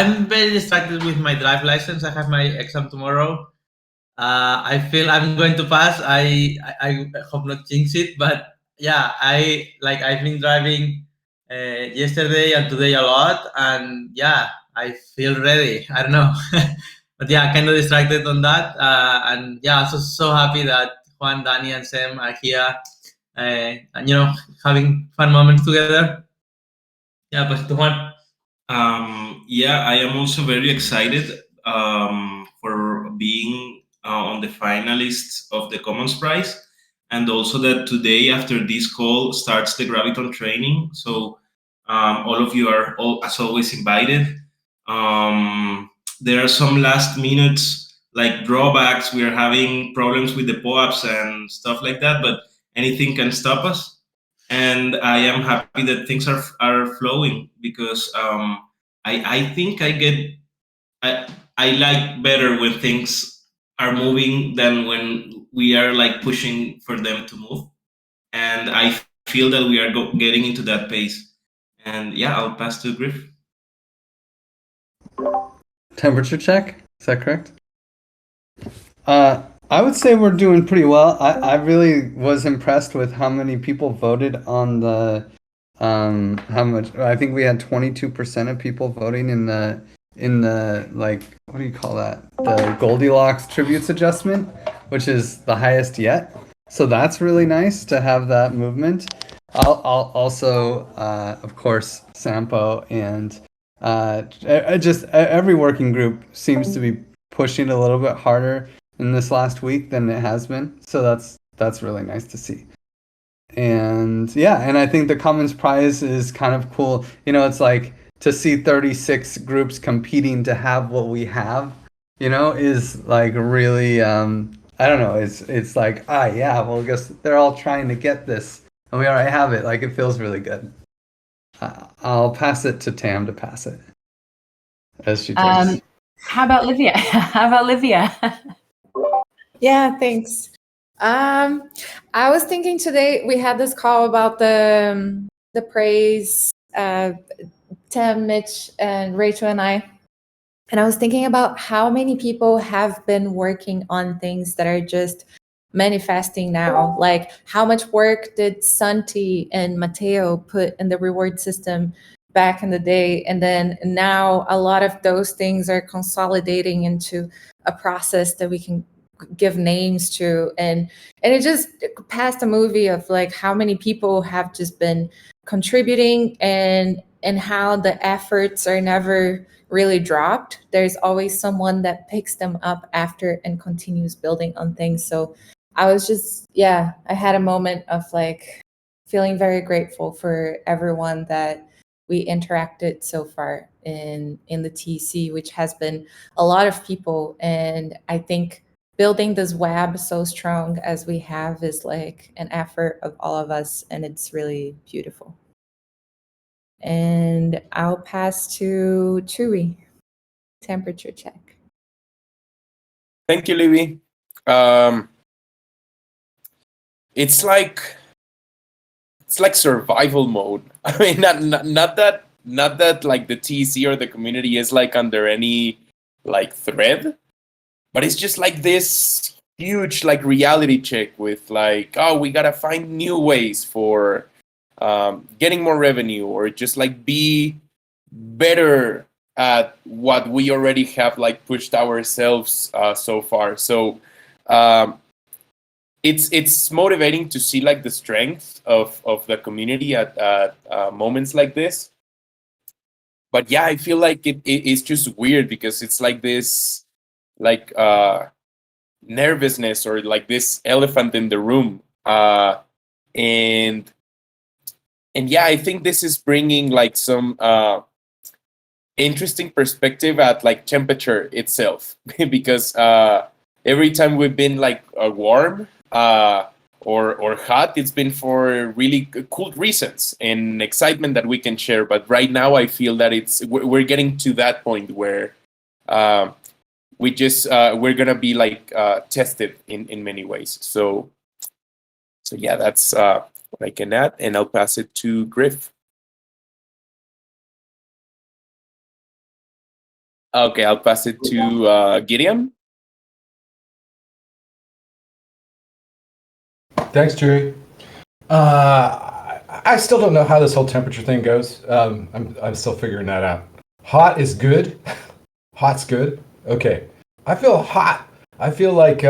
I'm very distracted with my drive license. I have my exam tomorrow. I feel I'm going to pass. I hope not jinx it, but yeah, I've been driving yesterday and today a lot, and yeah, I feel ready. I don't know, but yeah, kind of distracted on that, and yeah, also so happy that Juan, Danny, and Sam are here, and having fun moments together. Yeah, pues to Juan. Yeah, I am also very excited for being on the finalists of the Commons Prize, and also that today, after this call, starts the Graviton training. So all of you are, as always, invited. There are some last minutes like drawbacks. We are having problems with the POAPs and stuff like that, but anything can stop us. And I am happy that things are flowing because I think I like better when things are moving than when we are like pushing for them to move. And I feel that we are getting into that pace. And yeah, I'll pass to Griff. Temperature check, is that correct? I would say we're doing pretty well. I really was impressed with how many people voted on the how much. I think we had 22% of people voting in the like, what do you call that? The Goldilocks tributes adjustment, which is the highest yet. So that's really nice to have that movement. I'll also of course Sampo and just every working group seems to be pushing a little bit harder in this last week than it has been. So that's really nice to see. And yeah, and I think the Commons Prize is kind of cool. It's like to see 36 groups competing to have what we have, is like really I don't know, it's like, yeah, well, I guess they're all trying to get this and we already have it. Like, it feels really good. I'll pass it to Tam to pass it as she drinks. How about Livia? Yeah, thanks. I was thinking today we had this call about the praise, Tim, Mitch, and Rachel and I. And I was thinking about how many people have been working on things that are just manifesting now. Like, how much work did Santi and Mateo put in the reward system back in the day? And then now a lot of those things are consolidating into a process that we can give names to. And it just passed a movie of like how many people have just been contributing and how the efforts are never really dropped. There's always someone that picks them up after and continues building on things. So I was just, I had a moment of like feeling very grateful for everyone that we interacted so far in the TC, which has been a lot of people. And I think building this web so strong as we have is like an effort of all of us, and it's really beautiful. And I'll pass to Chewy. Temperature check. Thank you, Libby. It's like survival mode. I mean, not that like the TC or the community is like under any like thread, but it's just like this huge like reality check with like, oh, we gotta find new ways for getting more revenue, or just like be better at what we already have like pushed ourselves so far. So it's motivating to see like the strength of the community at moments like this. But yeah, I feel like it's just weird because it's like this like nervousness or like this elephant in the room, and yeah, I think this is bringing like some interesting perspective at like temperature itself because every time we've been like warm or hot, it's been for really cool reasons and excitement that we can share. But right now I feel that we're getting to that point where we're gonna be like tested in many ways. So yeah, that's what I can add, and I'll pass it to Griff. Okay, I'll pass it to Gideon. Thanks, Chewy. I still don't know how this whole temperature thing goes. I'm still figuring that out. Hot is good. Hot's good. Okay. I feel hot. I feel like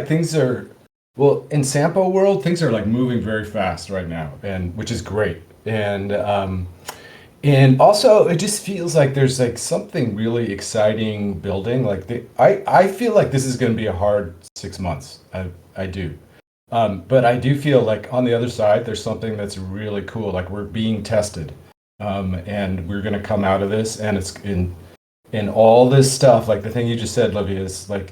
things are, well, in Sampo world, things are like moving very fast right now, and which is great. And also, it just feels like there's like something really exciting building. Like I feel like this is going to be a hard 6 months. I do. But I do feel like on the other side, there's something that's really cool. Like we're being tested, and we're going to come out of this, and it's in all this stuff. Like the thing you just said, Livia, is like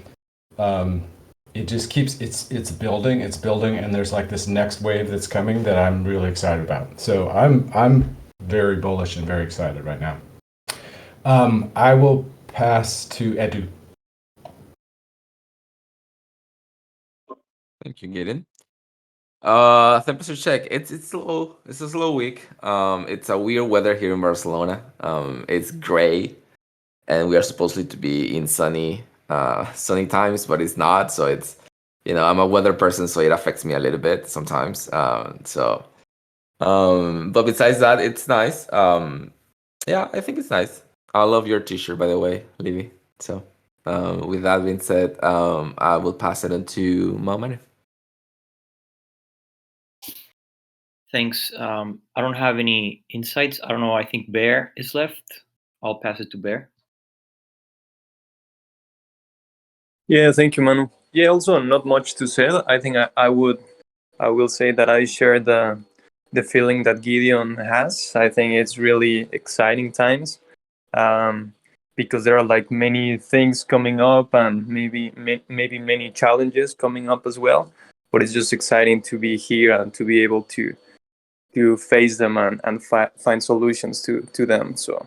it just keeps it's building, and there's like this next wave that's coming that I'm really excited about. So I'm very bullish and very excited right now. I will pass to Edu. Thank you, Gideon. Temperature check. It's slow. It's a slow week. It's a weird weather here in Barcelona. It's gray, and we are supposedly to be in sunny times, but it's not. So it's, I'm a weather person, so it affects me a little bit sometimes. But besides that, it's nice. Yeah, I think it's nice. I love your t-shirt, by the way, Livy. So, with that being said, I will pass it on to Mama. Thanks. I don't have any insights. I don't know. I think Bear is left. I'll pass it to Bear. Yeah, thank you, Manu. Yeah, also not much to say. I think I will say that I share the feeling that Gideon has. I think it's really exciting times, because there are like many things coming up, and maybe many challenges coming up as well. But it's just exciting to be here and to be able to face them and find solutions to them. So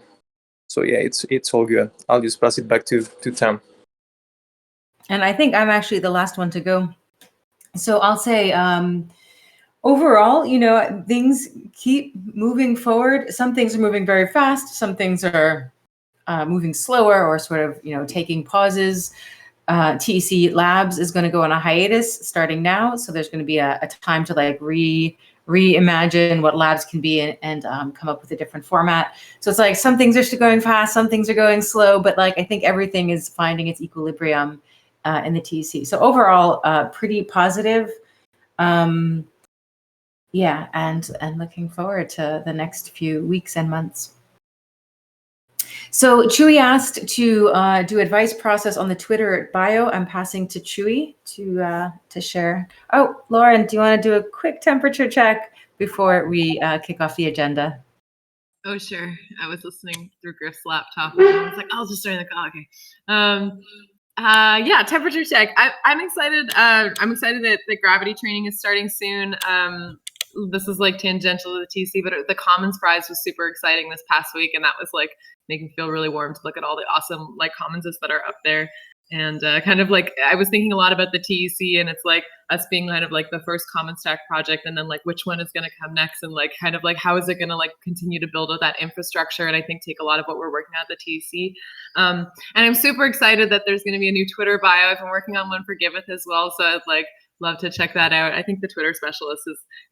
yeah, it's all good. I'll just pass it back to Tam. And I think I'm actually the last one to go. So I'll say, overall, things keep moving forward. Some things are moving very fast. Some things are moving slower or sort of, taking pauses. TC Labs is going to go on a hiatus starting now. So there's going to be a time to like reimagine what labs can be and come up with a different format. So it's like some things are still going fast, some things are going slow, but like I think everything is finding its equilibrium in the TC. So overall, pretty positive. Yeah, and looking forward to the next few weeks and months. So Chewy asked to do advice process on the Twitter bio. I'm passing to Chewy to share. Oh, Lauren, do you want to do a quick temperature check before we kick off the agenda? Oh, sure. I was listening through Griff's laptop, and I was like, I'll just join the call. Okay. Yeah, temperature check. I'm excited. I'm excited that the gravity training is starting soon. This is like tangential to the TC, but the Commons Prize was super exciting this past week, and that was like making me feel really warm to look at all the awesome like commonses that are up there. And kind of like I was thinking a lot about the TEC, and it's like us being kind of like the first Common Stack project, and then like which one is going to come next, and like kind of like how is it going to like continue to build out that infrastructure, and I think take a lot of what we're working on at the TEC. And I'm super excited that there's going to be a new Twitter bio. I've been working on one for Giveth as well, so I'd like love to check that out. I think the Twitter specialist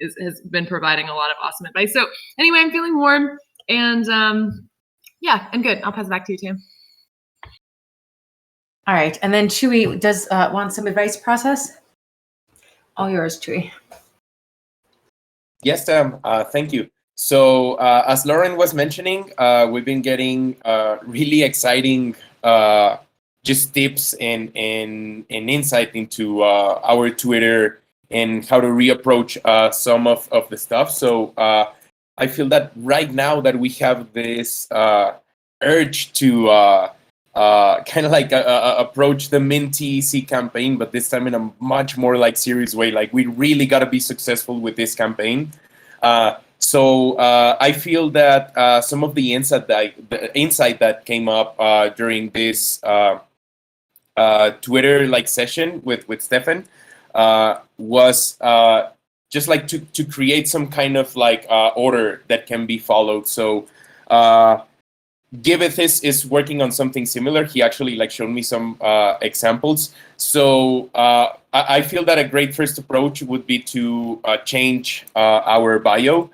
has been providing a lot of awesome advice. So anyway, I'm feeling warm, and yeah, I'm good. I'll pass it back to you, Tam. All right, and then Chewy does want some advice process. All yours, Chewy. Yes, Tam. Thank you. So as Lauren was mentioning, we've been getting really exciting just tips and insight into our Twitter and how to reapproach some of the stuff. So I feel that right now that we have this urge to kind of like approach the Min-TEC campaign, but this time in a much more like serious way. Like we really got to be successful with this campaign. So I feel that some of the insight that came up during this Twitter like session with Stefan was just like to create some kind of like order that can be followed. So Giveth is working on something similar. He actually like showed me some examples. So I feel that a great first approach would be to change our bio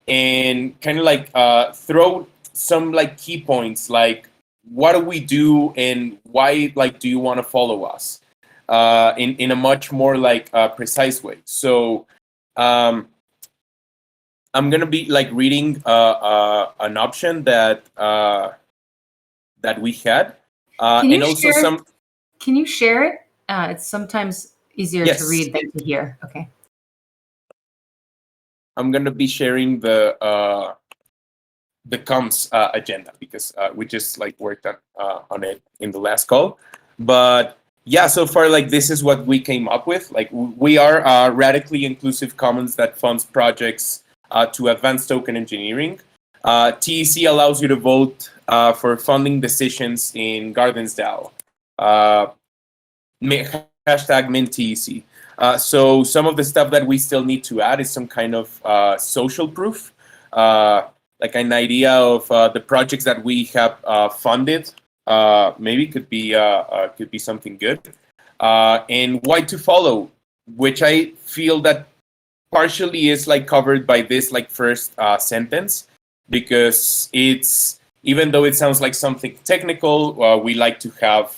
and kind of like throw some like key points, like what do we do and why like do you want to follow us in a much more like precise way. So I'm gonna be like reading an option that that we had, and also some. Can you share it? It's sometimes easier Yes. to read than to hear. Okay. I'm gonna be sharing the comms agenda because we just like worked on it in the last call, but. Yeah, so far, like this is what we came up with. Like we are radically inclusive commons that funds projects to advance token engineering. TEC allows you to vote for funding decisions in Gardens DAO. Hashtag MintTEC. So some of the stuff that we still need to add is some kind of social proof, like an idea of the projects that we have funded. Maybe could be something good, and why to follow, which I feel that partially is like covered by this like first sentence, because it's, even though it sounds like something technical, we like to have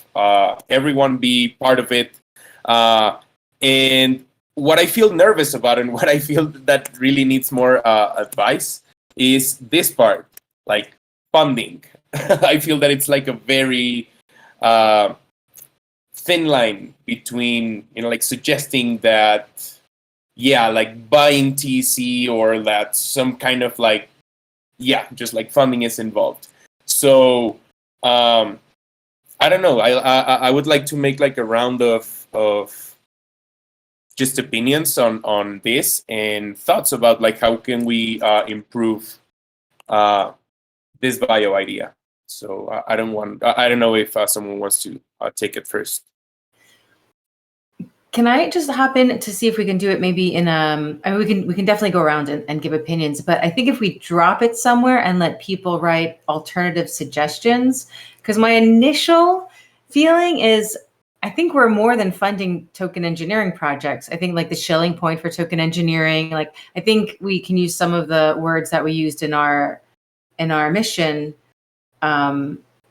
everyone be part of it. And what I feel nervous about and what I feel that really needs more advice is this part, like funding. I feel that it's like a very thin line between, like suggesting that, yeah, like buying TC or that some kind of like, yeah, just like funding is involved. So I don't know. I would like to make like a round of just opinions on this and thoughts about like how can we improve this bio idea. So I don't know if someone wants to take it first. Can I just hop in to see if we can do it maybe in I mean, we can definitely go around and give opinions, but I think if we drop it somewhere and let people write alternative suggestions, because my initial feeling is I think we're more than funding token engineering projects. I think like the Schilling point for token engineering, like I think we can use some of the words that we used in our mission.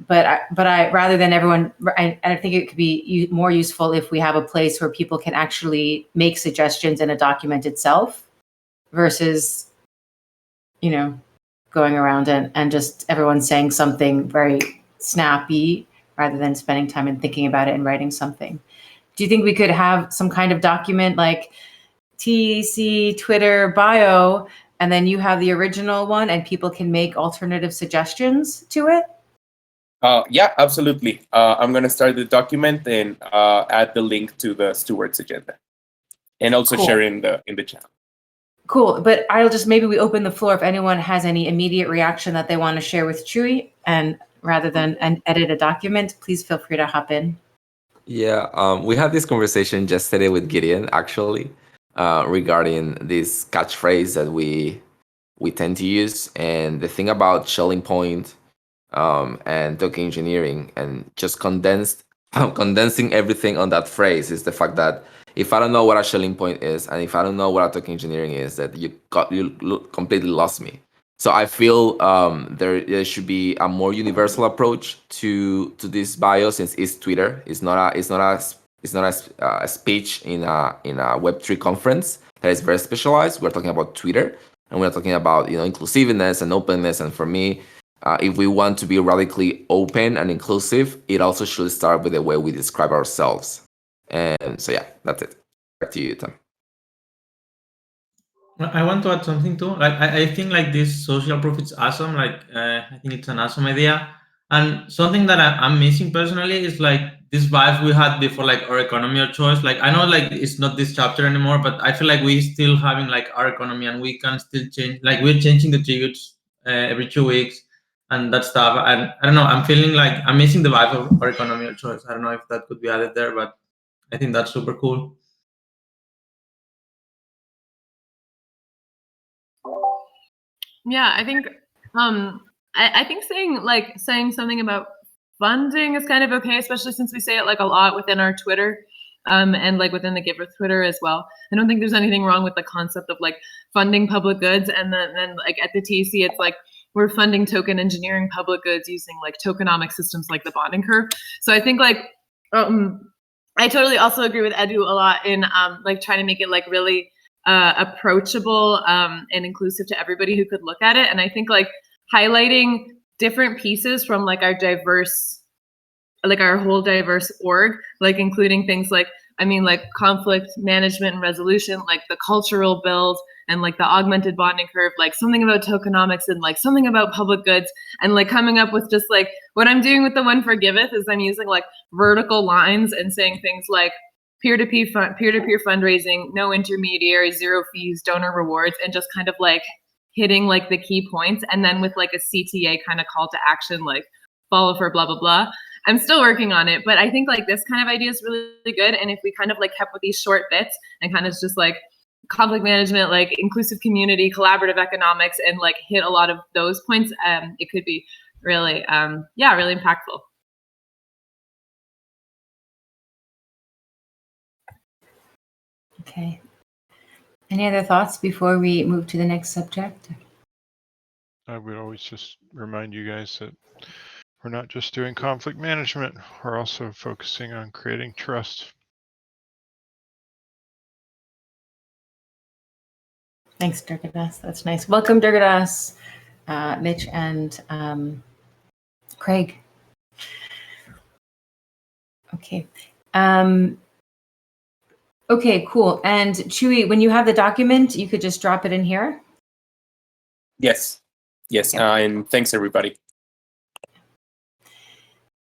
But I rather than everyone, I think it could be more useful if we have a place where people can actually make suggestions in a document itself versus, going around and just everyone saying something very snappy rather than spending time and thinking about it and writing something. Do you think we could have some kind of document like TEC, Twitter, bio, and then you have the original one and people can make alternative suggestions to it? Yeah, absolutely. I'm going to start the document and add the link to the Stewards agenda, and also Cool. share in the chat. Cool, but I'll just, maybe we open the floor if anyone has any immediate reaction that they want to share with Chewy, and rather than edit a document, please feel free to hop in. Yeah, we had this conversation yesterday with Gideon actually regarding this catchphrase that we tend to use, and the thing about Schelling Point and token engineering and just condensing everything on that phrase is the fact that if I don't know what a Schelling Point is and if I don't know what a token engineering is, that you completely lost me. So I feel there should be a more universal approach to this bio, since it's Twitter. It's not a speech in a Web3 conference that is very specialized. We're talking about Twitter, and we're talking about inclusiveness and openness. And for me, if we want to be radically open and inclusive, it also should start with the way we describe ourselves. And so yeah, that's it. Back to you, Tom. I want to add something too. Like I think like this social proof is awesome. Like I think it's an awesome idea. And something that I'm missing personally is like this vibe we had before, like our economy of choice. Like I know like it's not this chapter anymore, but I feel like we still having like our economy, and we can still change. Like we're changing the tributes every 2 weeks and that stuff. And I don't know. I'm feeling like I'm missing the vibe of our economy of choice. I don't know if that could be added there, but I think that's super cool. Yeah, I think I think saying something about funding is kind of okay, especially since we say it like a lot within our Twitter, and like within the Giver Twitter as well. I don't think there's anything wrong with the concept of like funding public goods, and then like at the TC, it's like we're funding token engineering public goods using like tokenomic systems like the bonding curve. So I think like I totally also agree with Edu a lot in like trying to make it like really approachable and inclusive to everybody who could look at it. And I think like highlighting different pieces from like our diverse, like our whole diverse org, like including things like, I mean, like conflict management and resolution, like the cultural build and like the augmented bonding curve, like something about tokenomics and like something about public goods, and like coming up with just like what I'm doing with the one for Giveth is I'm using like vertical lines and saying things like peer-to-peer fundraising, no intermediaries, zero fees, donor rewards, and just kind of like hitting like the key points, and then with like a CTA kind of call to action, like follow for blah, blah, blah. I'm still working on it, but I think like this kind of idea is really good. And if we kind of like kept with these short bits and kind of just like conflict management, like inclusive community, collaborative economics, and like hit a lot of those points, it could be really, really impactful. Okay. Any other thoughts before we move to the next subject? I would always just remind you guys that we're not just doing conflict management, we're also focusing on creating trust. Thanks, Durgadas. That's nice. Welcome, Durgadas, Mitch, and Craig. Okay. Okay, cool. And Chewy, when you have the document, you could just drop it in here. Yes. And thanks everybody.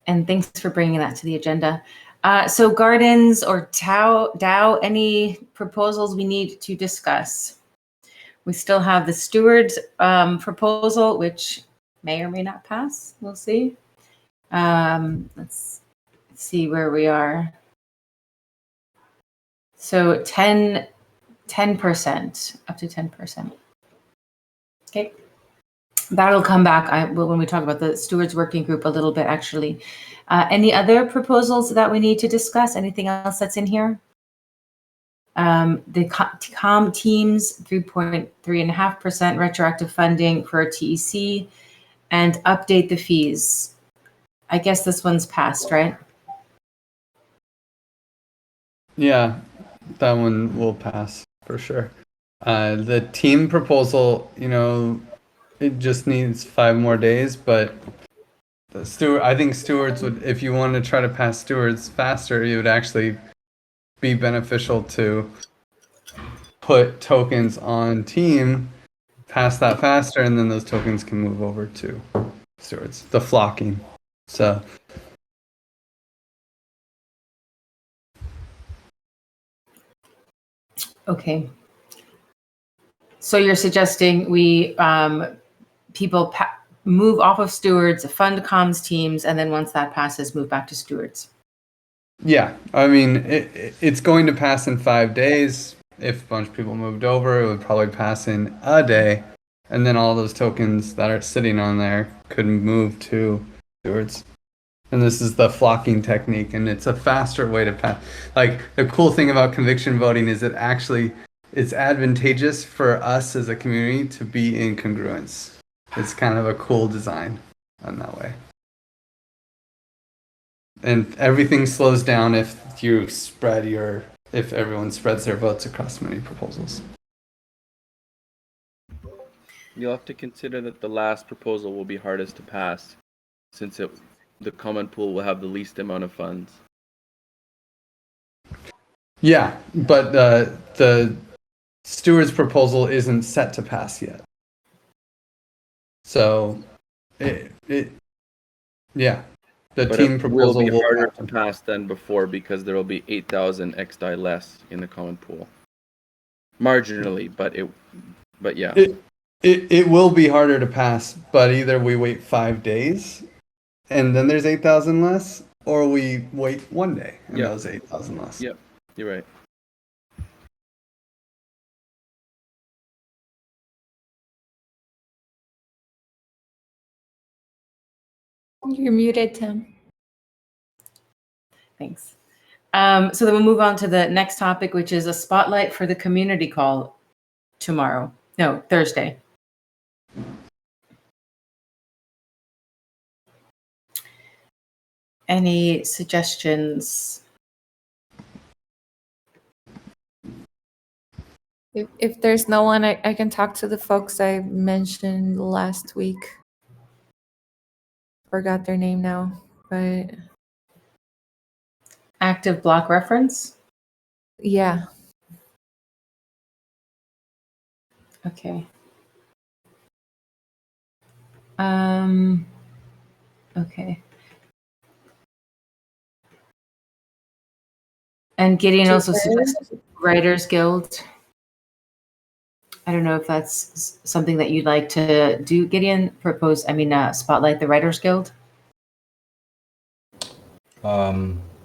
And thanks for bringing that to the agenda. So gardens or DAO, any proposals we need to discuss? We still have the Stewards proposal, which may or may not pass. We'll see. Let's see where we are. So 10%, up to 10%. Okay. That'll come back when we talk about the Stewards Working Group a little bit, actually. Any other proposals that we need to discuss? Anything else that's in here? The COM teams, 3.5% retroactive funding for TEC, and update the fees. I guess this one's passed, right? Yeah, that one will pass for sure. The team proposal, it just needs 5 more days, but I think Stewards would, if you want to try to pass Stewards faster, it would actually be beneficial to put tokens on team, pass that faster, and then those tokens can move over to Stewards, the flocking. So okay. So you're suggesting we people move off of Stewards, fund comms teams, and then once that passes, move back to Stewards. yeah, I mean, it's going to pass in 5 days. If a bunch of people moved over, it would probably pass in a day, and then all those tokens that are sitting on there could move to Stewards. And this is the flocking technique, and it's a faster way to pass. Like, the cool thing about conviction voting is it's advantageous for us as a community to be in congruence. It's kind of a cool design in that way. And everything slows down if everyone spreads their votes across many proposals. You'll have to consider that the last proposal will be hardest to pass, since the common pool will have the least amount of funds. Yeah, but the Stewards proposal isn't set to pass yet. So, the But team it proposal will be harder to pass than before because there will be 8,000 XDAI less in the common pool. Marginally, but yeah. It will be harder to pass, but either we wait 5 days and then there's 8,000 less, or we wait 1 day and those 8,000 less. Yep, you're right. You're muted, Tim. Thanks. So then we'll move on to the next topic, which is a spotlight for the community call tomorrow. No, Thursday. Any suggestions? If there's no one, I can talk to the folks I mentioned last week. Forgot their name now, but Active block reference? yeah. Okay. Okay. And Gideon also suggested Writers Guild. I don't know if that's something that you'd like to do. Gideon proposed, spotlight the Writers Guild.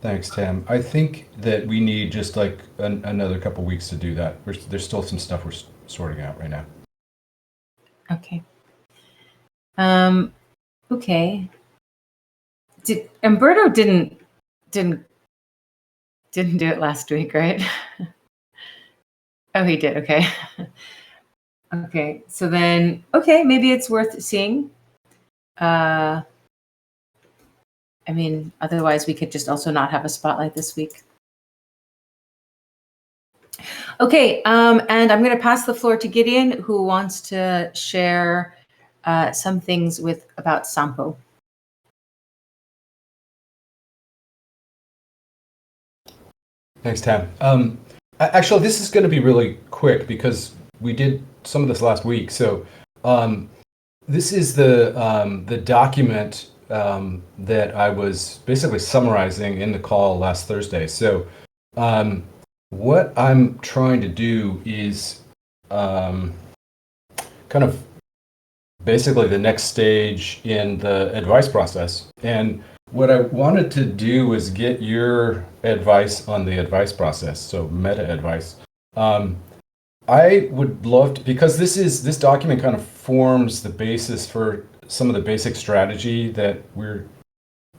Thanks, Tam. I think that we need just like another couple weeks to do that. There's still some stuff we're sorting out right now. Okay. Okay. Umberto didn't do it last week, right? Oh, he did. Okay. Okay. So then, okay, maybe it's worth seeing. Otherwise we could just also not have a spotlight this week. Okay. And I'm going to pass the floor to Gideon, who wants to share some things about Sampo. Thanks, Tam. Actually, this is going to be really quick because we did some of this last week. So this is the document that I was basically summarizing in the call last Thursday. So what I'm trying to do is kind of basically the next stage in the advice process. And what I wanted to do was get your advice on the advice process, so meta advice. I would love to, because this document kind of forms the basis for some of the basic strategy that we're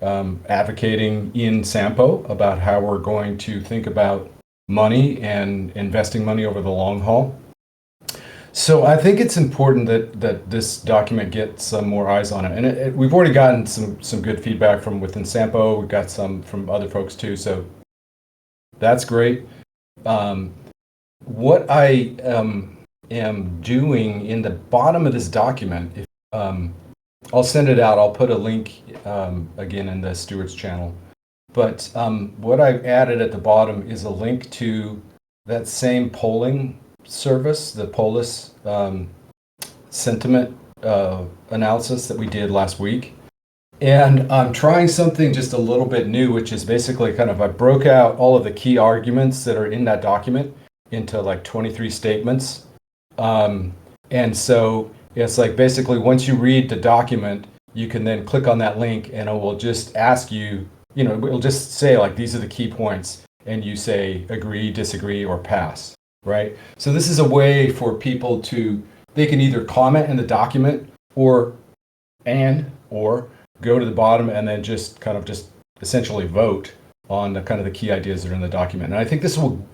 advocating in Sampo about how we're going to think about money and investing money over the long haul. So I think it's important that this document gets some more eyes on it. And we've already gotten some good feedback from within Sampo. We've got some from other folks too. So that's great. What I am doing in the bottom of this document, I'll send it out. I'll put a link again in the Stewards channel. But what I've added at the bottom is a link to that same polling service, the Polis sentiment analysis that we did last week. And I'm trying something just a little bit new, which is basically kind of, I broke out all of the key arguments that are in that document into like 23 statements. And so it's like basically once you read the document, you can then click on that link and it will just ask you, it'll just say like, these are the key points. And you say agree, disagree, or pass. Right? So this is a way for people they can either comment in the document or go to the bottom and then just essentially vote on the kind of the key ideas that are in the document. And I think this will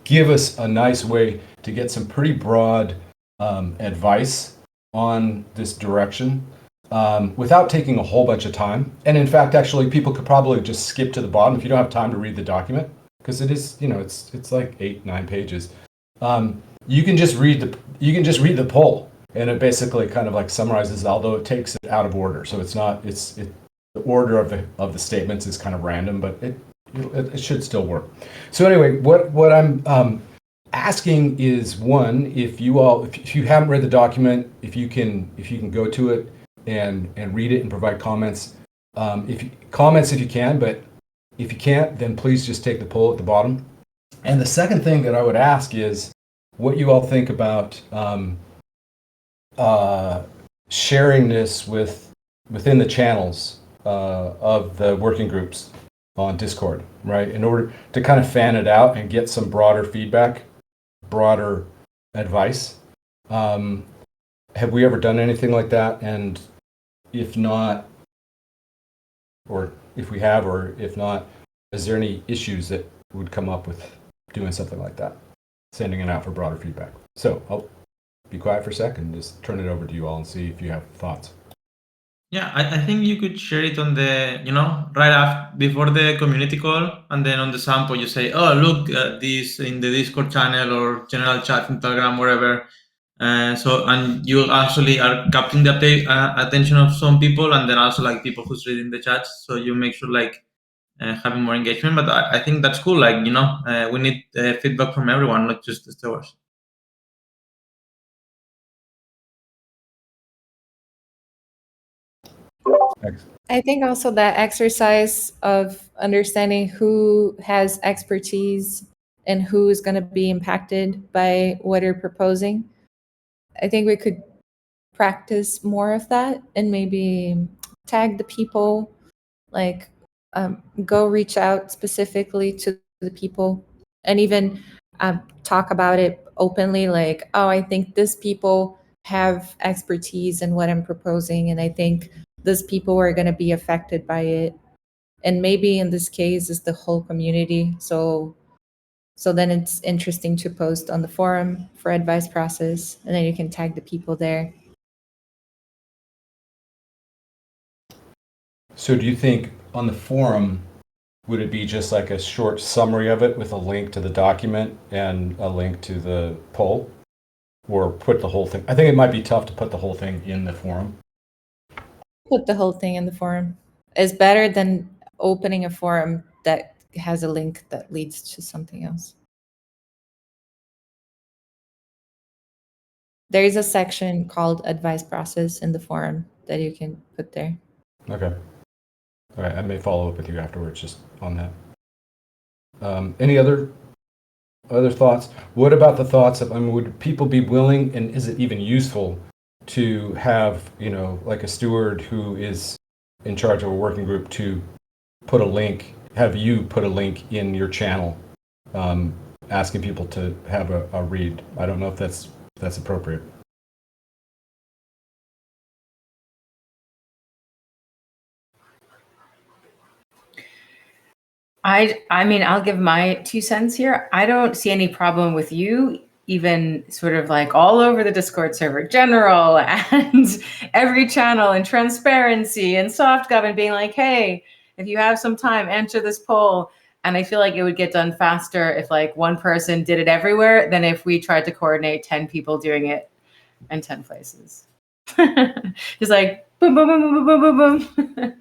give us a nice way to get some pretty broad advice on this direction without taking a whole bunch of time. And in fact, actually, people could probably just skip to the bottom if you don't have time to read the document. Because it is, it's like 8-9 pages. You can just read the poll, and it basically kind of like summarizes, although it takes it out of order. So the order of the statements is kind of random, but it should still work. So anyway, what I'm asking is, one, if you haven't read the document, if you can go to it and read it and provide comments. If you can, but if you can't, then please just take the poll at the bottom. And the second thing that I would ask is what you all think about sharing this within the channels of the working groups on Discord, right? In order to kind of fan it out and get some broader feedback, broader advice. Have we ever done anything like that? And if not, or if we have, or if not, is there any issues that would come up with doing something like that, sending it out for broader feedback? So I'll be quiet for a second and just turn it over to you all and see if you have thoughts. Yeah, I think you could share it on the, right after, before the community call, and then on the Sampo you say, oh, look, this in the Discord channel or general chat in Telegram, wherever. And you actually are capturing the attention of some people, and then also like people who's reading the chats. So you make sure like having more engagement. But I think that's cool. Like, we need feedback from everyone, not just the stewards. Thanks. I think also that exercise of understanding who has expertise and who is going to be impacted by what you're proposing. I think we could practice more of that and maybe tag the people, like go reach out specifically to the people and even talk about it openly, like, oh, I think this people have expertise in what I'm proposing, and I think these people are going to be affected by it. And maybe in this case is the whole community. So then it's interesting to post on the forum for advice process, and then you can tag the people there. So do you think on the forum, would it be just like a short summary of it with a link to the document and a link to the poll, or put the whole thing? I think it might be tough to put the whole thing in the forum. Put the whole thing in the forum. It's better than opening a forum that has a link that leads to something else. There is a section called advice process in the forum that you can put there. Okay. All right. I may follow up with you afterwards just on that. Any other thoughts? What about the thoughts of, would people be willing, and is it even useful to have, like a steward who is in charge of a working group to put a link, have you put a link in your channel, asking people to have a read? I don't know if that's appropriate. I mean, I'll give my 2 cents here. I don't see any problem with you even sort of like all over the Discord server, general and every channel and transparency and soft gov, and being like, hey, if you have some time, answer this poll. And I feel like it would get done faster if like one person did it everywhere than if we tried to coordinate 10 people doing it in 10 places. Just like boom, boom, boom, boom, boom, boom, boom.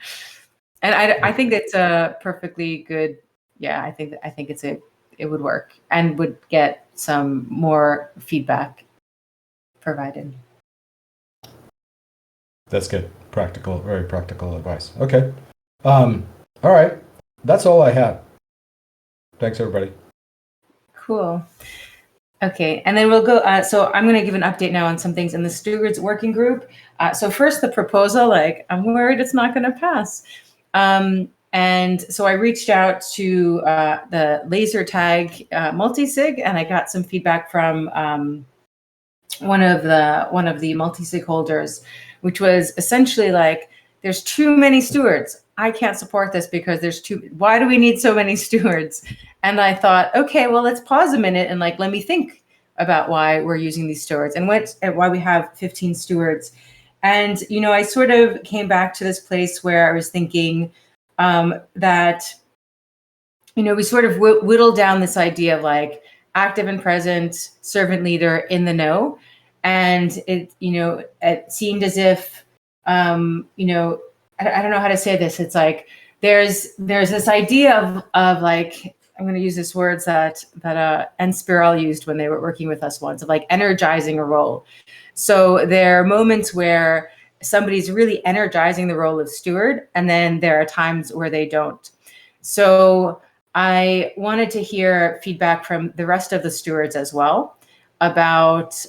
And I think it's a perfectly good. Yeah, I think it would work and would get some more feedback provided. That's good. Practical, very practical advice. Okay. All right. That's all I had. Thanks, everybody. Cool. Okay, and then we'll go. So I'm going to give an update now on some things in the Stewards working group. So first, the proposal. Like, I'm worried it's not going to pass. And so I reached out to the laser tag multi-sig, and I got some feedback from one of the multi-sig holders, which was essentially like, there's too many stewards. I can't support this because there's why do we need so many stewards? And I thought, okay, well, let's pause a minute and like, let me think about why we're using these stewards and why we have 15 stewards. And, I sort of came back to this place where I was thinking that, we sort of whittled down this idea of like active and present, servant leader, in the know. And it seemed as if, I don't know how to say this. It's like, there's this idea of like, I'm going to use this words that Spiral used when they were working with us once, of like energizing a role. So there are moments where somebody's really energizing the role of steward, and then there are times where they don't. So I wanted to hear feedback from the rest of the stewards as well about,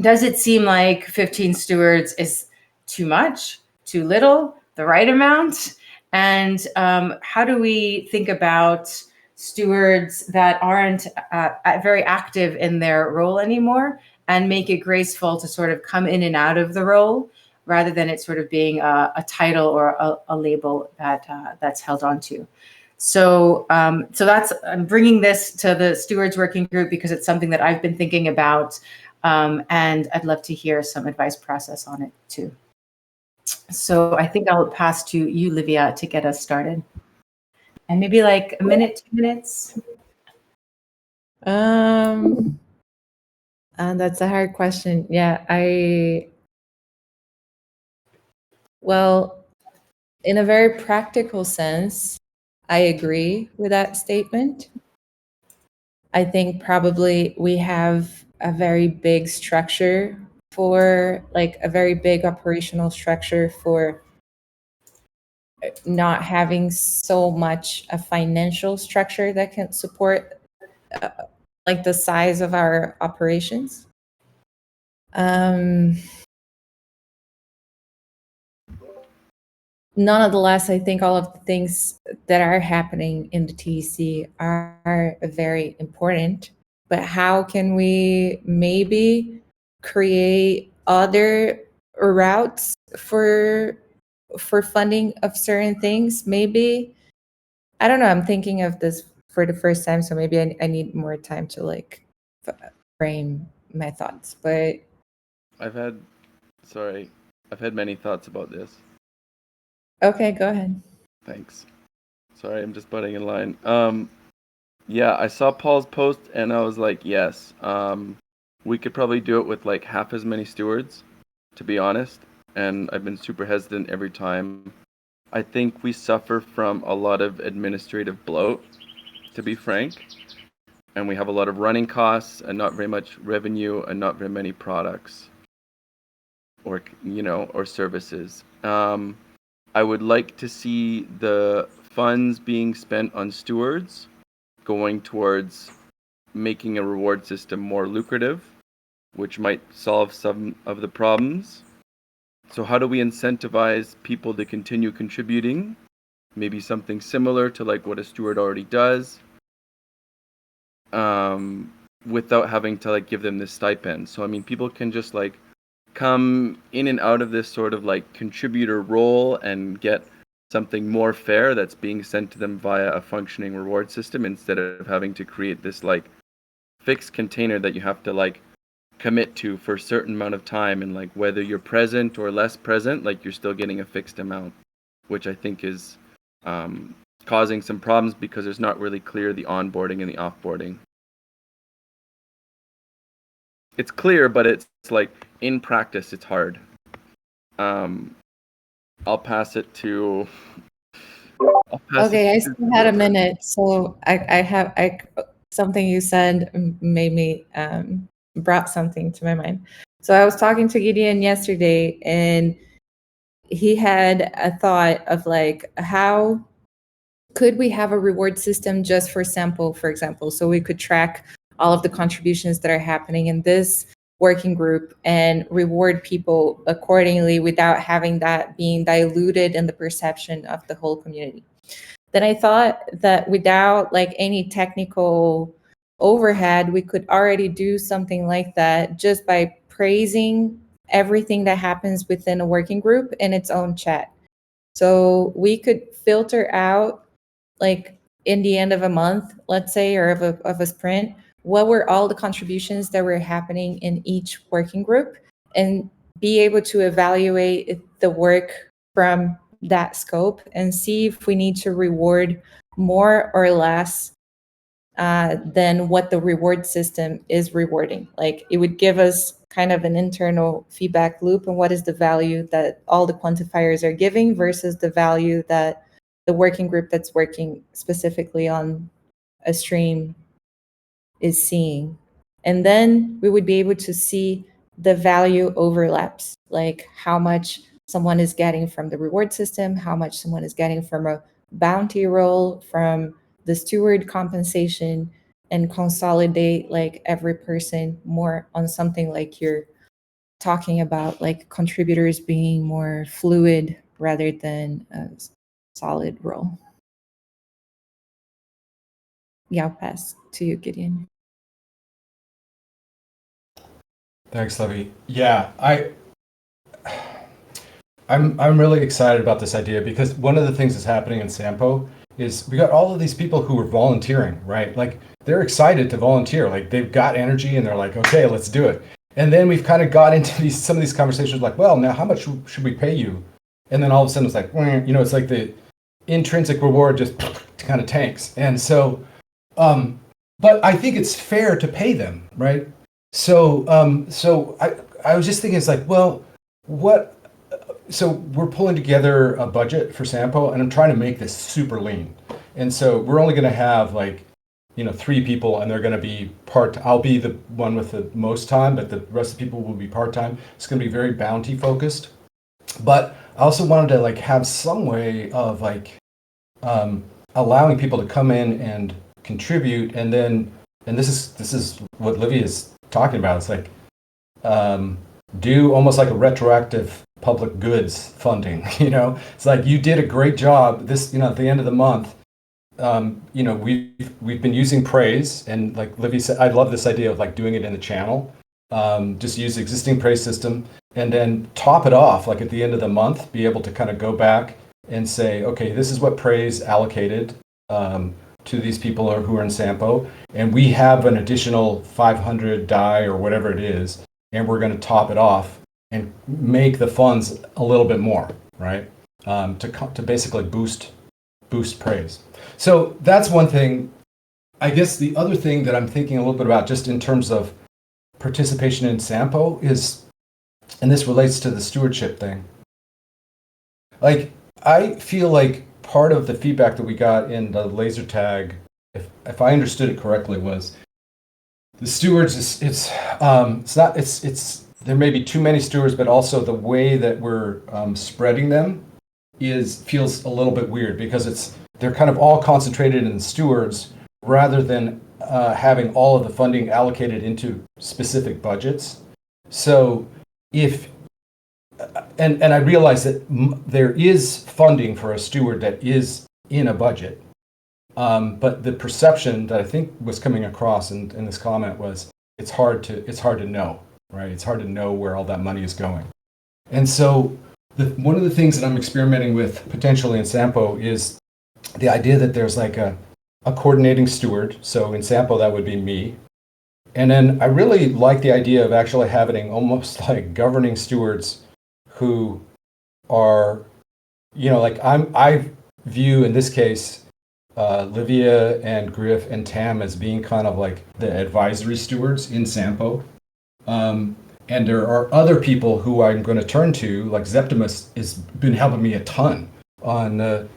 does it seem like 15 stewards is too much, too little, the right amount? And how do we think about stewards that aren't very active in their role anymore and make it graceful to sort of come in and out of the role rather than it sort of being a title or a label that that's held onto. So, so that's, I'm bringing this to the Stewards working group because it's something that I've been thinking about, and I'd love to hear some advice process on it too. So I think I'll pass to you, Livia, to get us started. And maybe like a minute, 2 minutes. That's a hard question. Yeah, well, in a very practical sense, I agree with that statement. I think probably we have a very big structure for, like, a very big operational structure for not having so much a financial structure that can support like the size of our operations. Nonetheless, I think all of the things that are happening in the TEC are very important, but how can we maybe create other routes for funding of certain things? Maybe, I don't know, I'm thinking of this for the first time, so maybe I need more time to like frame my thoughts, but I've had many thoughts about this. okay, go ahead. Thanks. Sorry, I'm just butting in line. Yeah, I saw Paul's post and I was like, yes, we could probably do it with like half as many stewards, to be honest. And I've been super hesitant every time. I think we suffer from a lot of administrative bloat, to be frank. And we have a lot of running costs and not very much revenue and not very many products or, or services. I would like to see the funds being spent on stewards going towards making a reward system more lucrative, which might solve some of the problems. So how do we incentivize people to continue contributing? Maybe something similar to like what a steward already does, without having to like give them this stipend. So I mean, people can just like come in and out of this sort of like contributor role and get something more fair that's being sent to them via a functioning reward system, instead of having to create this like fixed container that you have to like commit to for a certain amount of time, and like whether you're present or less present, like you're still getting a fixed amount, which I think is causing some problems because there's not really clear the onboarding and the offboarding. It's clear, but it's like in practice it's hard. I'll pass it to. Okay, I still had a minute, so I have something you said made me brought something to my mind. So I was talking to Gideon yesterday, and he had a thought of like, how could we have a reward system just for Sampo, for example, so we could track all of the contributions that are happening in this working group and reward people accordingly without having that being diluted in the perception of the whole community. Then I thought that without like any technical overhead, we could already do something like that just by praising everything that happens within a working group in its own chat. So we could filter out, like in the end of a month, let's say, or of a sprint, what were all the contributions that were happening in each working group, and be able to evaluate the work from that scope and see if we need to reward more or less than what the reward system is rewarding. Like, it would give us kind of an internal feedback loop on what is the value that all the quantifiers are giving versus the value that the working group that's working specifically on a stream is seeing. And then we would be able to see the value overlaps, like how much someone is getting from the reward system, how much someone is getting from a bounty role, from the steward compensation, and consolidate like every person more on something like you're talking about, like contributors being more fluid rather than a solid role. Yeah, I'll pass to you, Gideon. Thanks, Levy. Yeah, I'm really excited about this idea because one of the things that's happening in Sampo is we got all of these people who are volunteering, right? Like they're excited to volunteer, like they've got energy and they're like, okay, let's do it. And then we've kind of got into some of these conversations like, well, now how much should we pay you? And then all of a sudden it's like, it's like the intrinsic reward just kind of tanks. And so, but I think it's fair to pay them, right? So, I was just thinking, it's like, well, so we're pulling together a budget for Sampo, and I'm trying to make this super lean. And so we're only going to have 3 people, and they're going to be I'll be the one with the most time, but the rest of the people will be part-time. It's going to be very bounty focused. But I also wanted to have some way of allowing people to come in and contribute, and this is what Livia is talking about. It's like do almost like a retroactive public goods funding. It's like you did a great job. This at the end of the month, we've been using praise, and like Livia said, I love this idea of doing it in the channel. Just use the existing praise system and then top it off at the end of the month, be able to kind of go back and say, okay, this is what praise allocated to these people who are in Sampo, and we have an additional 500 die or whatever it is, and we're going to top it off and make the funds a little bit more, right? To basically boost praise. So that's one thing. I guess the other thing that I'm thinking a little bit about, just in terms of participation in Sampo, is, and this relates to the stewardship thing. I feel like part of the feedback that we got in the laser tag, if I understood it correctly, was the stewards. It's there may be too many stewards, but also the way that we're spreading them feels a little bit weird, because they're kind of all concentrated in the stewards rather than having all of the funding allocated into specific budgets. So and I realize that there is funding for a steward that is in a budget, but the perception that I think was coming across in this comment was it's hard to know, right? It's hard to know where all that money is going. And so one of the things that I'm experimenting with potentially in Sampo is the idea that there's a coordinating steward. So in Sampo, that would be me. And then I really like the idea of actually having almost like governing stewards who are, I view in this case, Livia and Griff and Tam as being kind of like the advisory stewards in Sampo. And there are other people who I'm going to turn to, like Zeptimus has been helping me a ton on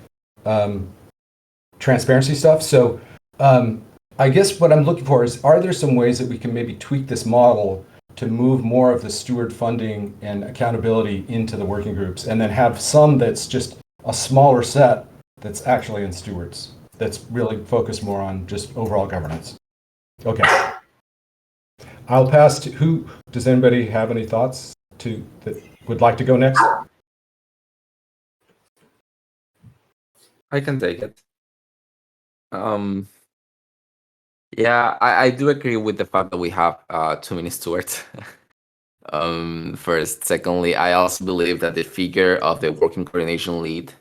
transparency stuff. So I guess what I'm looking for is, are there some ways that we can maybe tweak this model to move more of the steward funding and accountability into the working groups, and then have some that's just a smaller set that's actually in stewards, that's really focused more on just overall governance? Okay. I'll pass to who. Does anybody have any thoughts that would like to go next? I can take it. Yeah, I do agree with the fact that we have too many stewards. First. Secondly, I also believe that the figure of the working coordination lead,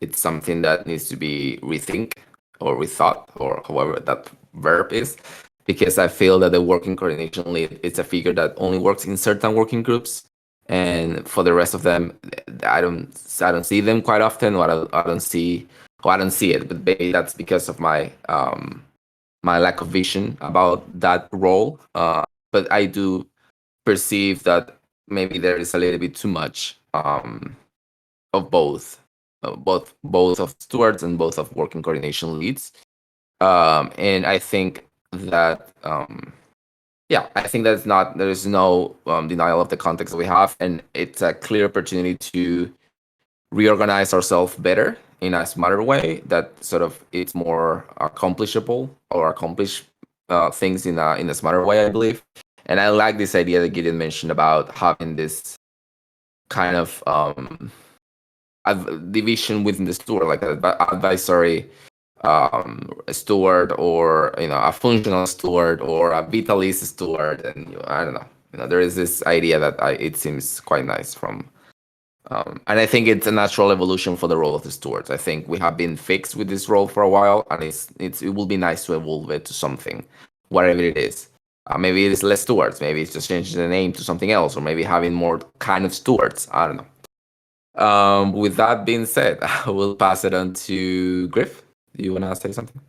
it's something that needs to be rethink or rethought, or however that verb is, because I feel that the working coordination lead is a figure that only works in certain working groups, and for the rest of them, I don't see them quite often, or I don't see it. But maybe that's because of my my lack of vision about that role. But I do perceive that maybe there is a little bit too much of both of stewards and both of working coordination leads. And I think that I think there is no denial of the context that we have, and it's a clear opportunity to reorganize ourselves better in a smarter way that sort of it's more accomplishable, or accomplish things in a smarter way, I believe. And I like this idea that Gideon mentioned about having this kind of division within the steward, like an advisory steward, or a functional steward, or a vitalist steward, and I don't know. There is this idea that it seems quite nice from And I think it's a natural evolution for the role of the stewards. I think we have been fixed with this role for a while, and it will be nice to evolve it to something, whatever it is. Maybe it is less stewards. Maybe it's just changing the name to something else, or maybe having more kind of stewards. I don't know. With that being said, I will pass it on to Griff. Do you want to say something?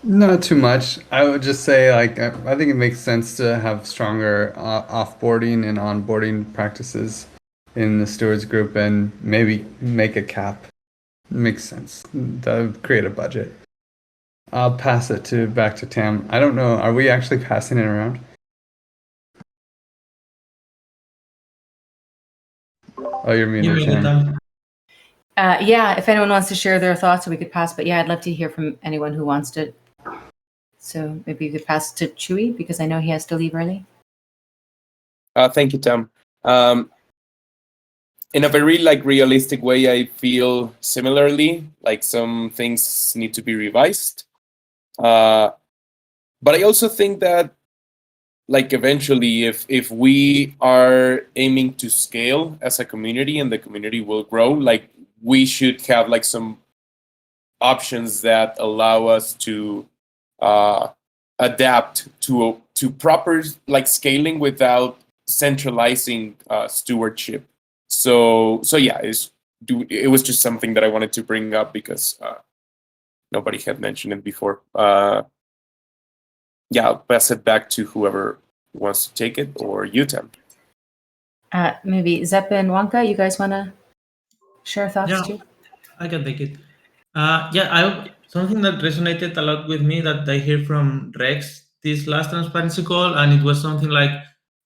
Not too much. I would just say, like, I think it makes sense to have stronger offboarding and onboarding practices in the stewards group, and maybe make a cap. Makes sense. That would create a budget. I'll pass it back to Tam. I don't know. Are we actually passing it around? Oh, you're muted, Tam. Yeah, if anyone wants to share their thoughts, we could pass. But yeah, I'd love to hear from anyone who wants to. So maybe you could pass to Chewy, because I know he has to leave early. Thank you, Tam. In a very realistic way, I feel similarly. Like some things need to be revised. But I also think that eventually, if we are aiming to scale as a community and the community will grow, we should have some options that allow us to adapt to proper scaling without centralizing stewardship. So yeah, it was just something that I wanted to bring up because nobody had mentioned it before. Yeah, I'll pass it back to whoever wants to take it, or you, Tam. Maybe Zepp and Wonka, you guys want to share thoughts too? I can take it. Something that resonated a lot with me that I hear from Rex this last transparency call, and it was something like,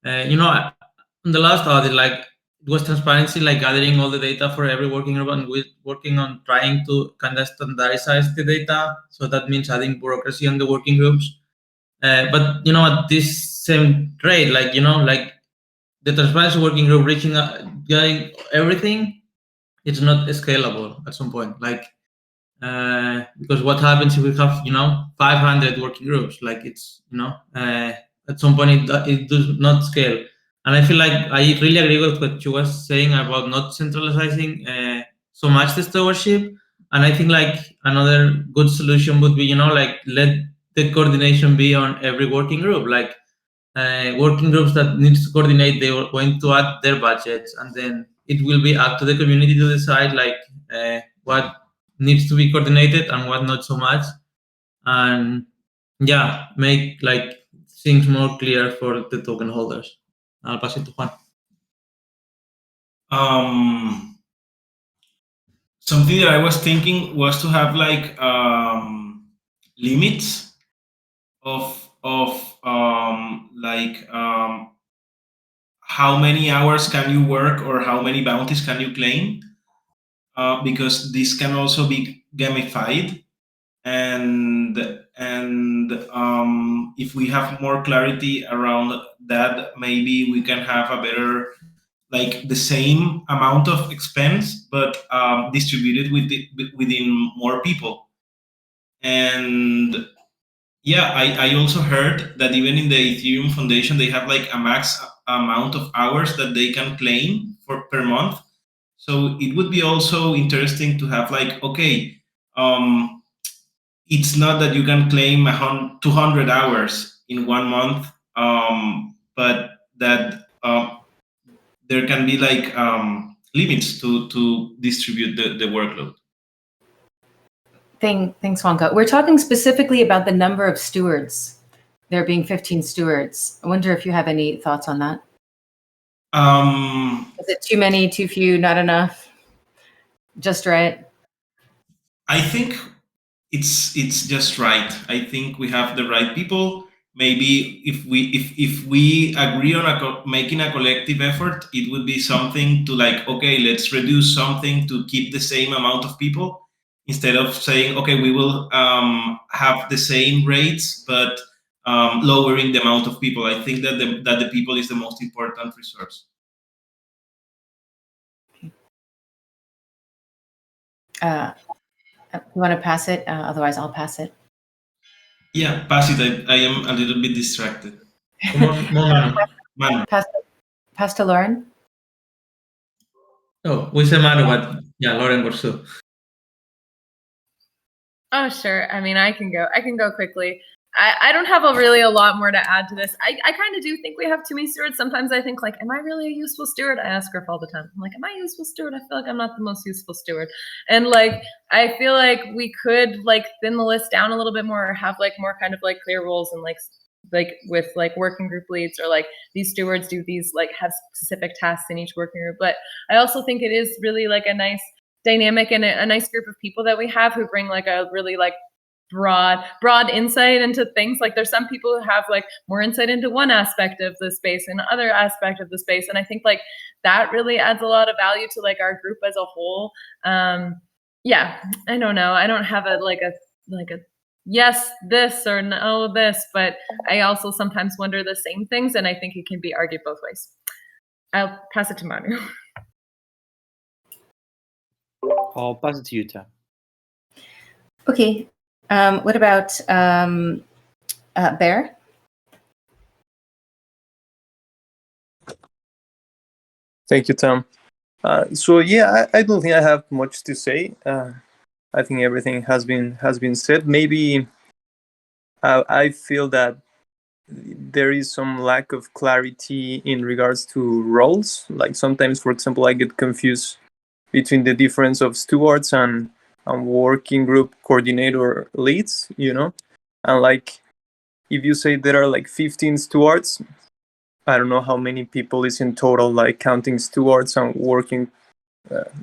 in the last audit, it was transparency, gathering all the data for every working group, and we're working on trying to kind of standardize the data. So that means adding bureaucracy on the working groups. But at this same rate, the transparency working group reaching out, getting everything, it's not scalable at some point. Because what happens if we have 500 working groups? At some point it does not scale. And I feel like I really agree with what you was saying about not centralizing so much the stewardship. And I think another good solution would be let the coordination be on every working group. Working groups that needs to coordinate, they were going to add their budgets, and then it will be up to the community to decide what needs to be coordinated and what not so much, and make things more clear for the token holders. I'll pass it to Juan. Something that I was thinking was to have limits of how many hours can you work or how many bounties can you claim, because this can also be gamified, and if we have more clarity around that, maybe we can have a better the same amount of expense, but distributed within more people. And I also heard that even in the Ethereum Foundation, they have a max amount of hours that they can claim per month. So it would be also interesting to have it's not that you can claim 200 hours in 1 month, but that there can be limits to distribute the workload. Thanks, Wonka. We're talking specifically about the number of stewards. There being 15 stewards. I wonder if you have any thoughts on that. Is it too many, too few, not enough? Just right? I think it's just right. I think we have the right people. Maybe if we agree on making a collective effort, it would be something to okay, let's reduce something to keep the same amount of people, instead of saying, okay, we will have the same rates, but lowering the amount of people. I think that the people is the most important resource. You want to pass it? Otherwise, I'll pass it. Yeah, pass it. I am a little bit distracted. Manu. Pass to Lauren. Oh, we say Manu, but yeah, Lauren was too. Oh, sure. I mean, I can go quickly. I don't have a lot more to add to this. I kind of do think we have too many stewards. Sometimes I think like, am I really a useful steward? I ask Griff all the time. I'm like, am I a useful steward? I feel like I'm not the most useful steward. And like, I feel like we could like thin the list down a little bit more, or have like more kind of like clear roles, and like with like working group leads, or like these stewards do these, like have specific tasks in each working group. But I also think it is really like a nice dynamic and a nice group of people that we have who bring like a really like broad insight into things. Like there's some people who have like more insight into one aspect of the space and other aspect of the space, and I think like that really adds a lot of value to like our group as a whole. Yeah, I don't know, I don't have a yes this or no this, but I also sometimes wonder the same things, and I think it can be argued both ways. I'll pass it to Manu. I'll pass it to you, Tam. Okay. What about Bear? Thank you, Tom. So yeah, I don't think I have much to say. I think everything has been said. Maybe I feel that there is some lack of clarity in regards to roles. Like sometimes, for example, I get confused between the difference of stewards and working group coordinator leads, and like if you say there are like 15 stewards, I don't know how many people is in total, like counting stewards and working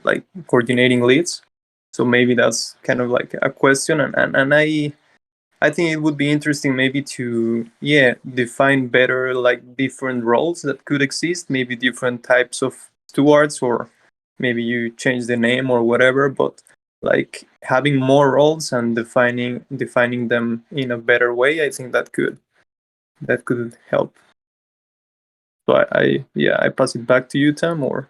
like coordinating leads. So maybe that's kind of like a question, and I think it would be interesting maybe to define better like different roles that could exist, maybe different types of stewards, or maybe you change the name or whatever, but like having more roles and defining them in a better way, I think that could help. So I pass it back to you, Tam, or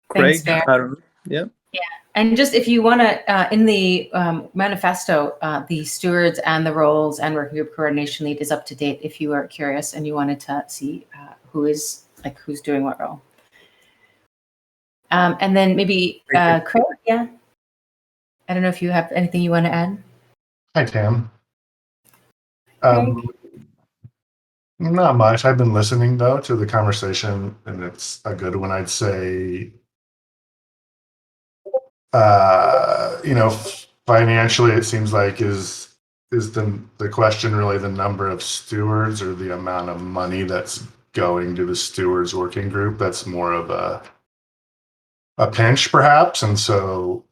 Craig. Thanks, I don't know. Yeah. Yeah, and just if you want to, in the manifesto, the stewards and the roles and working group coordination lead is up to date. If you are curious and you wanted to see who's doing what role. And then maybe Craig, yeah. I don't know if you have anything you want to add. Hi, Tam. Not much. I've been listening though to the conversation, and it's a good one. I'd say, financially, it seems like is the question really the number of stewards or the amount of money that's going to the stewards working group? That's more of a pinch, perhaps, and so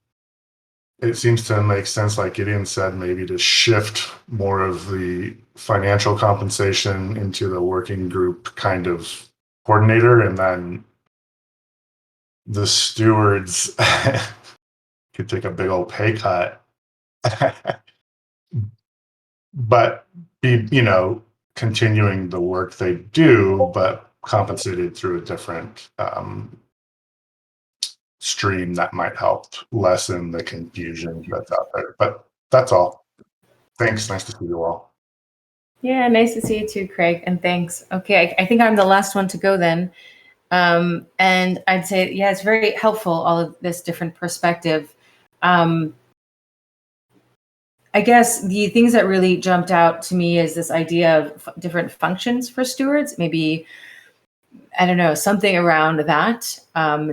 it seems to make sense, like Gideon said, maybe to shift more of the financial compensation into the working group kind of coordinator, and then the stewards could take a big old pay cut, but be, continuing the work they do, but compensated through a different stream that might help lessen the confusion that's out there. But that's all. Thanks. Nice to see you all. Yeah, nice to see you too, Craig, and thanks. Okay, I think I'm the last one to go then. And I'd say, yeah, it's very helpful, all of this different perspective. I guess the things that really jumped out to me is this idea of different functions for stewards. Maybe, I don't know, something around that.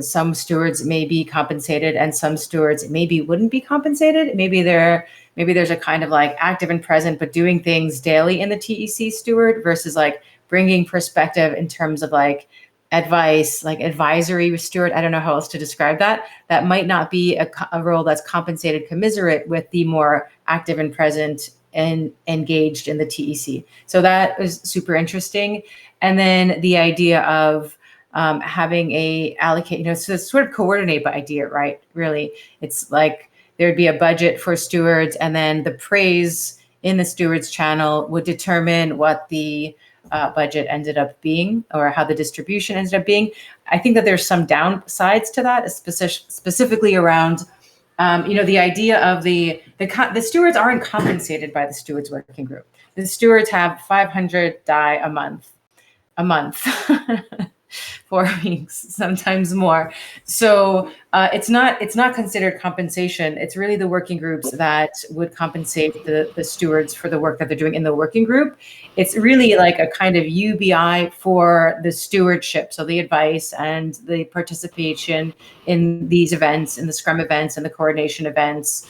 Some stewards may be compensated and some stewards maybe wouldn't be compensated. Maybe there's a kind of like active and present, but doing things daily in the TEC steward versus like bringing perspective in terms of like advice, like advisory steward. I don't know how else to describe that. That might not be a role that's compensated commensurate with the more active and present and engaged in the TEC. So that was super interesting. And then the idea of having a allocate, so it's sort of coordinate by idea, right? Really, it's like there'd be a budget for stewards, and then the praise in the stewards channel would determine what the budget ended up being, or how the distribution ended up being. I think that there's some downsides to that, specifically around, the idea of the stewards aren't compensated by the stewards working group. The stewards have 500 DAI a month 4 weeks, sometimes more. So it's not considered compensation. It's really the working groups that would compensate the stewards for the work that they're doing in the working group. It's really like a kind of UBI for the stewardship, so the advice and the participation in these events, in the Scrum events and the coordination events.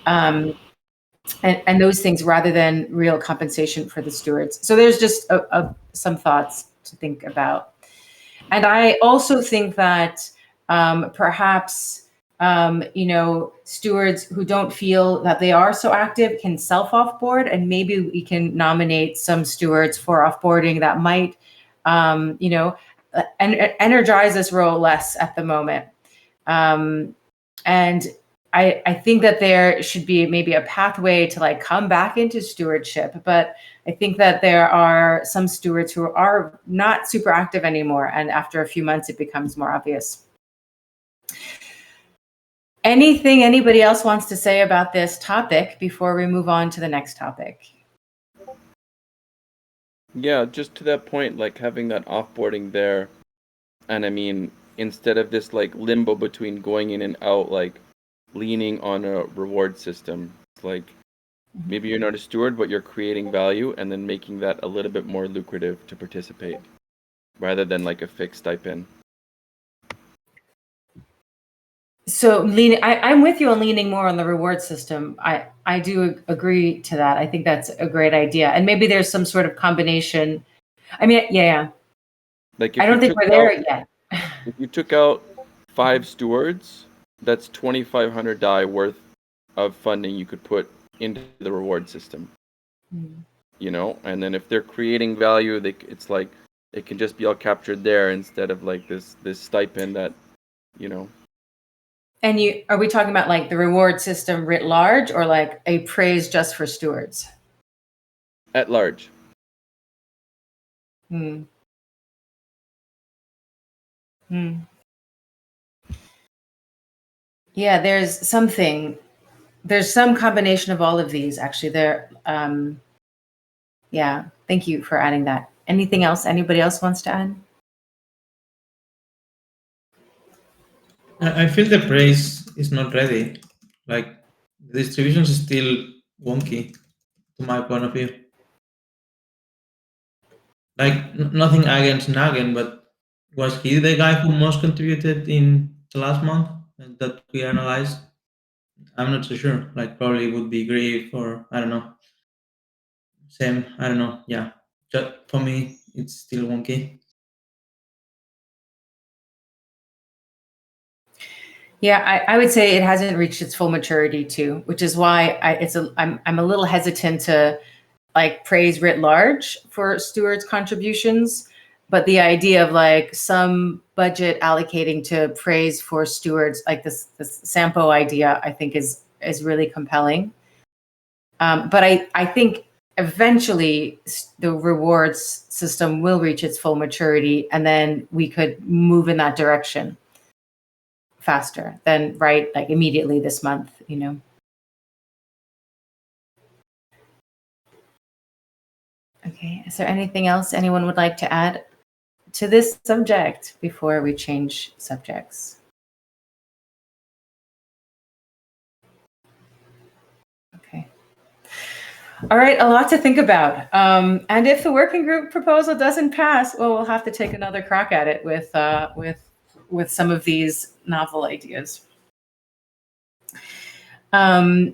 And those things, rather than real compensation for the stewards. So there's just some thoughts to think about. And I also think that perhaps, stewards who don't feel that they are so active can self-offboard, and maybe we can nominate some stewards for offboarding that might, energize this role less at the moment. And I think that there should be maybe a pathway to like come back into stewardship, but I think that there are some stewards who are not super active anymore, and after a few months it becomes more obvious. Anything anybody else wants to say about this topic before we move on to the next topic? Yeah, just to that point, like having that offboarding there, and I mean, instead of this like limbo between going in and out, like leaning on a reward system. It's like maybe you're not a steward, but you're creating value and then making that a little bit more lucrative to participate rather than like a fixed stipend. So I'm with you on leaning more on the reward system. I do agree to that. I think that's a great idea. And maybe there's some sort of combination. I mean, yeah. Like I don't think we're there yet. If you took out 5 stewards, that's 2,500 DAI worth of funding you could put into the reward system. And then if they're creating value, it's like it can just be all captured there instead of like this stipend that. And are we talking about like the reward system writ large, or like a praise just for stewards? At large. Yeah, there's some combination of all of these actually there. Yeah, thank you for adding that. Anything else anybody else wants to add? I feel the praise is not ready. Like the distribution is still wonky to my point of view. Like nothing against Nagen, but was he the guy who most contributed in the last month that we analyzed? I'm not so sure. Like probably would be Grief or I don't know. Same, I don't know. Yeah, just for me, it's still wonky. Yeah, I would say it hasn't reached its full maturity too, which is why I'm a little hesitant to like praise writ large for stewards' contributions, but the idea of like some budget allocating to praise for stewards, like this Sampo idea, I think is really compelling. But I think eventually the rewards system will reach its full maturity, and then we could move in that direction faster than like immediately this month, Okay, is there anything else anyone would like to add to this subject before we change subjects? Okay. All right, a lot to think about. And if the working group proposal doesn't pass, well, we'll have to take another crack at it with some of these novel ideas. Working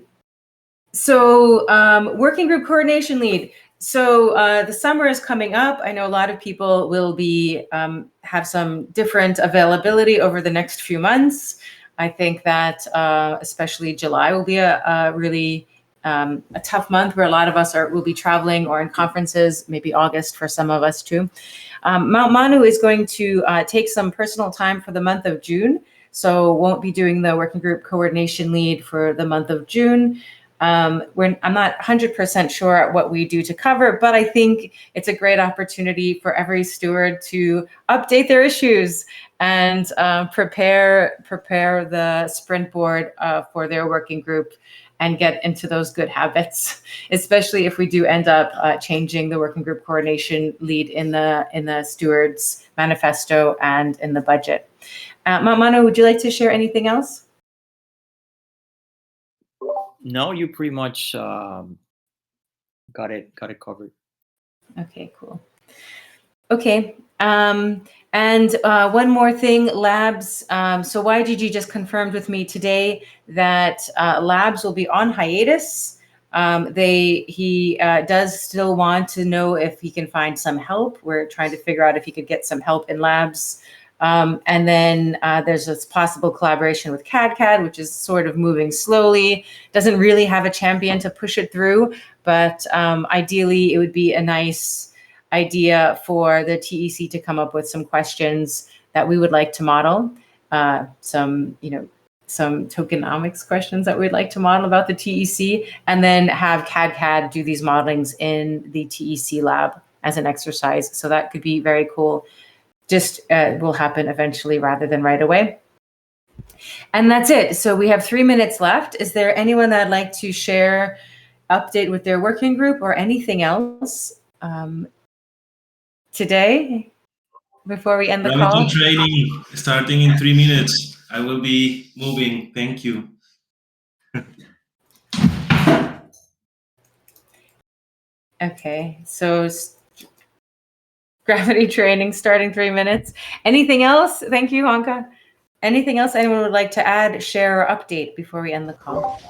group coordination lead. So the summer is coming up. I know a lot of people will be have some different availability over the next few months. I think that especially July will be a really a tough month where a lot of us will be traveling or in conferences, maybe August for some of us too. Manu is going to take some personal time for the month of June, so won't be doing the working group coordination lead for the month of June. I'm not 100% sure what we do to cover, but I think it's a great opportunity for every steward to update their issues and prepare the sprint board for their working group and get into those good habits, especially if we do end up changing the working group coordination lead in the stewards manifesto and in the budget. Manu, would you like to share anything else? No, you pretty much got it covered. Okay, cool. Okay, and one more thing, labs. So YGG just confirmed with me today that labs will be on hiatus. He does still want to know if he can find some help. We're trying to figure out if he could get some help in labs. And then there's this possible collaboration with CAD, which is sort of moving slowly. Doesn't really have a champion to push it through, but ideally it would be a nice idea for the TEC to come up with some questions that we would like to model, some tokenomics questions that we'd like to model about the TEC, and then have CAD do these modelings in the TEC lab as an exercise. So that could be very cool. Just will happen eventually rather than right away. And that's it. So we have 3 minutes left. Is there anyone that'd like to share update with their working group or anything else today before we end the call? Gravity training starting in 3 minutes. I will be moving. Thank you. Okay, so gravity training starting 3 minutes. Anything else? Thank you, Anka. Anything else anyone would like to add, share, or update before we end the call?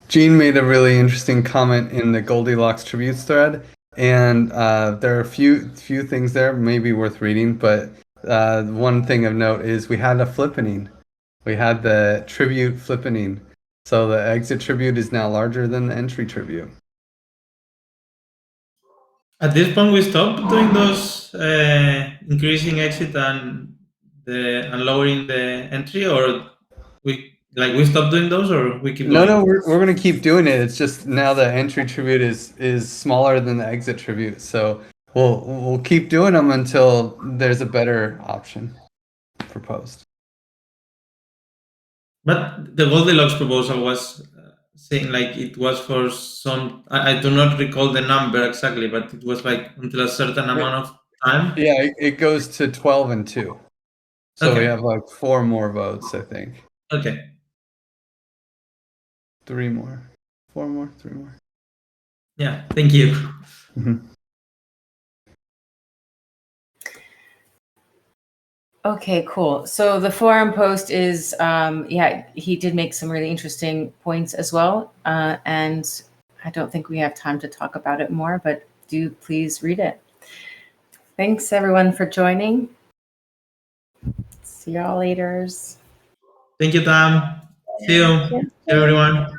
Jean made a really interesting comment in the Goldilocks tributes thread, and there are a few things there maybe worth reading, but one thing of note is we had a flippening. We had the tribute flippening. So the exit tribute is now larger than the entry tribute. At this point, we stopped doing those increasing exit and lowering the entry, or we stopped doing those, or we keep going? No, we're gonna keep doing it. It's just now the entry tribute is smaller than the exit tribute, so we'll keep doing them until there's a better option proposed. But the Goldilocks proposal was saying like it was for some. I do not recall the number exactly, but it was like until a certain amount of time. Yeah, it goes to 12 and 2. So Okay. we have like 4 more votes, I think. Okay. 3 more. 4 more, 3 more. Yeah, thank you. Mm-hmm. Okay, cool. So the forum post is, he did make some really interesting points as well. And I don't think we have time to talk about it more, but do please read it. Thanks everyone for joining. See y'all later. Thank you, Tam. See you. See you, everyone.